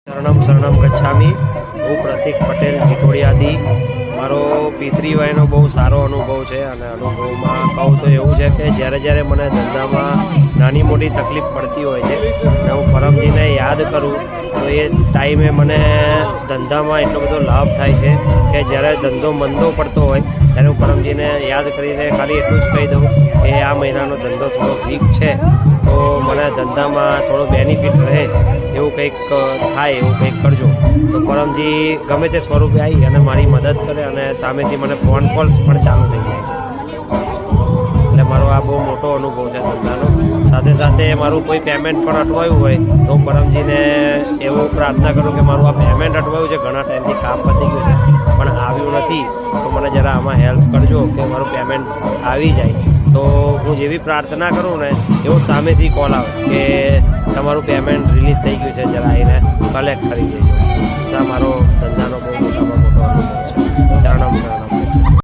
શરણમ શરણમ ગચ્છામી. હું પ્રતિક પટેલ જીટોડિયાથી. મારો પિતરી વયનો બહુ સારો અનુભવ છે અને અનુભવમાં કહું તો એવું છે કે જ્યારે મને ધંધામાં નાની મોટી તકલીફ પડતી હોય છે અને હું પરમજીને યાદ કરું તો એ ટાઈમે મને ધંધામાં એટલો બધો લાભ થાય છે કે જ્યારે ધંધો મંદો પડતો હોય ત્યારે હું પરમજીને યાદ કરીને ખાલી એટલું જ કહી દઉં કે આ મહિનાનો ધંધો થોડો વીક છે તો મને ધંધામાં થોડો બેનિફિટ રહે એવું કંઈક થાય એવું કંઈક કરજો. તો પરમજી ગમે તે સ્વરૂપે આવી અને મારી મદદ કરે અને સામેથી મને ફોન કોલ્સ પણ ચાલુ થઈ જાય છે. એટલે મારો આ બહુ મોટો અનુભવ છે ધંધાનો. સાથે સાથે મારું કોઈ પેમેન્ટ પણ અટવાયું હોય તો હું પરમજીને એવું પ્રાર્થના કરું કે મારું આ પેમેન્ટ અટવાયું છે, ઘણા ટાઈમથી કામ પતી ગયું છે પણ આવ્યું નથી, તો મને જરા આમાં હેલ્પ કરજો કે મારું પેમેન્ટ આવી જાય. તો હું જેવી પ્રાર્થના કરું ને એવું સામેથી કોલ આવે કે તમારું પેમેન્ટ રિલીઝ થઈ ગયું છે, જરા આવીને કલેક્ટ કરી દેજો. આ મારો ધંધાનો